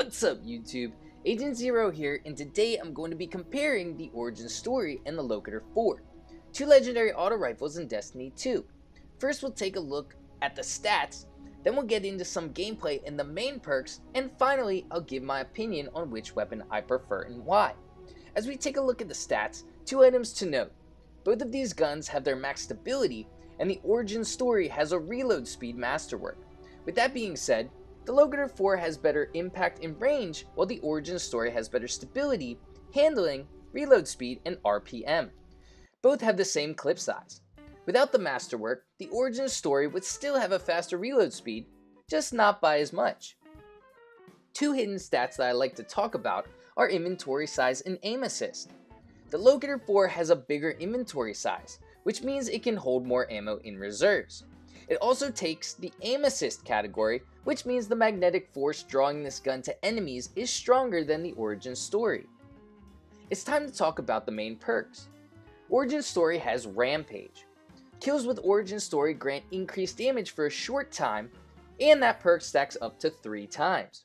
What's up YouTube? Agent Zero here, and today I'm going to be comparing the origin story and the Loquitor IV, two legendary auto rifles in Destiny 2. First we'll take a look at the stats, then we'll get into some gameplay and the main perks, and finally I'll give my opinion on which weapon I prefer and why. As we take a look at the stats, two items to note. Both of these guns have their max stability, and the origin story has a reload speed masterwork. With that being said, the Loquitor IV has better impact and range, while the origin story has better stability, handling, reload speed, and RPM. Both have the same clip size. Without the masterwork, the origin story would still have a faster reload speed, just not by as much. Two hidden stats that I like to talk about are inventory size and aim assist. The Loquitor IV has a bigger inventory size, which means it can hold more ammo in reserves. It also takes the aim assist category, which means the magnetic force drawing this gun to enemies is stronger than the origin story. It's time to talk about the main perks. Origin story has Rampage. Kills with origin story grant increased damage for a short time, and that perk stacks up to 3 times.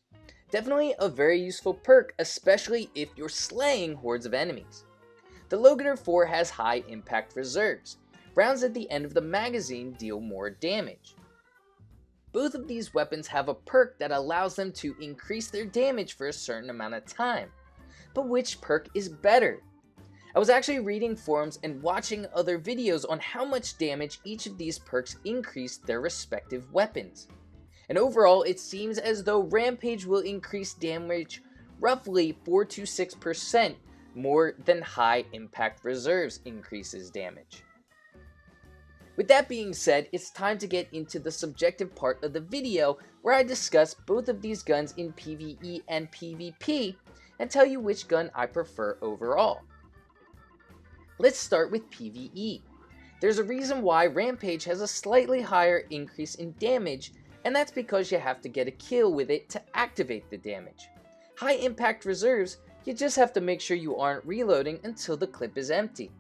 Definitely a very useful perk, especially if you're slaying hordes of enemies. The Loquitor IV has high impact reserves. Rounds at the end of the magazine deal more damage. Both of these weapons have a perk that allows them to increase their damage for a certain amount of time. But which perk is better? I was actually reading forums and watching other videos on how much damage each of these perks increased their respective weapons. And overall, it seems as though Rampage will increase damage roughly 4 to 6% more than High Impact Reserves increases damage. With that being said, it's time to get into the subjective part of the video where I discuss both of these guns in PvE and PvP and tell you which gun I prefer overall. Let's start with PvE. There's a reason why Rampage has a slightly higher increase in damage, and that's because you have to get a kill with it to activate the damage. High Impact Reserves, you just have to make sure you aren't reloading until the clip is empty.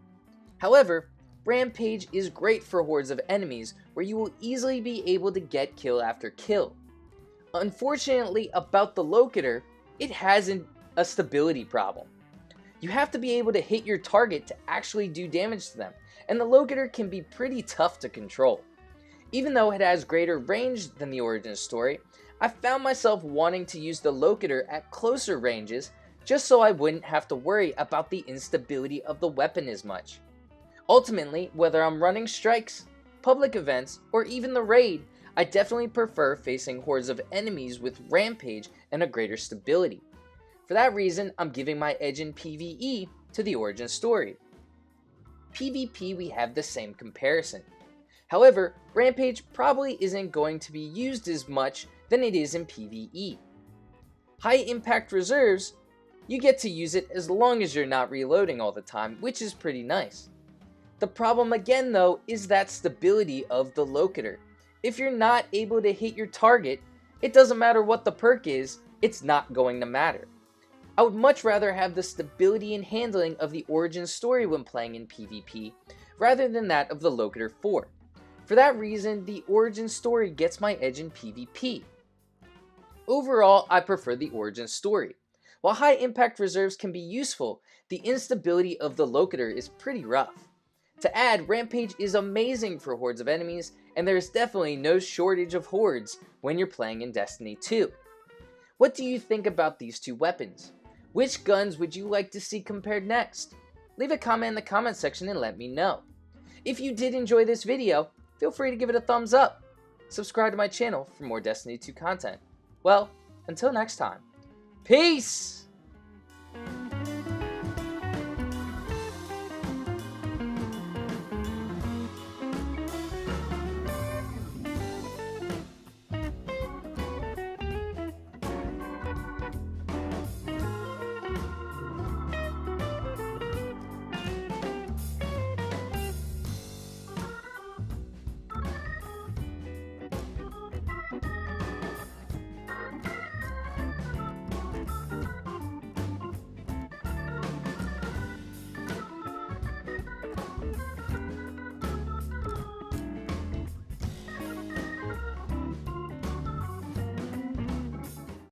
However, Rampage is great for hordes of enemies where you will easily be able to get kill after kill. Unfortunately about the Loquitor, it has a stability problem. You have to be able to hit your target to actually do damage to them, and the Loquitor can be pretty tough to control. Even though it has greater range than the origin story, I found myself wanting to use the Loquitor at closer ranges just so I wouldn't have to worry about the instability of the weapon as much. Ultimately, whether I'm running strikes, public events, or even the raid, I definitely prefer facing hordes of enemies with Rampage and a greater stability. For that reason, I'm giving my edge in PvE to the origin story. PvP, we have the same comparison. However, Rampage probably isn't going to be used as much than it is in PvE. High Impact Reserves, you get to use it as long as you're not reloading all the time, which is pretty nice. The problem again though is that stability of the Loquitor. If you're not able to hit your target, it doesn't matter what the perk is, it's not going to matter. I would much rather have the stability and handling of the origin story when playing in PvP, rather than that of the Loquitor IV. For that reason, the origin story gets my edge in PvP. Overall, I prefer the origin story. While high impact reserves can be useful, the instability of the Loquitor is pretty rough. To add, Rampage is amazing for hordes of enemies, and there is definitely no shortage of hordes when you're playing in Destiny 2. What do you think about these two weapons? Which guns would you like to see compared next? Leave a comment in the comment section and let me know. If you did enjoy this video, feel free to give it a thumbs up. Subscribe to my channel for more Destiny 2 content. Well, until next time, peace!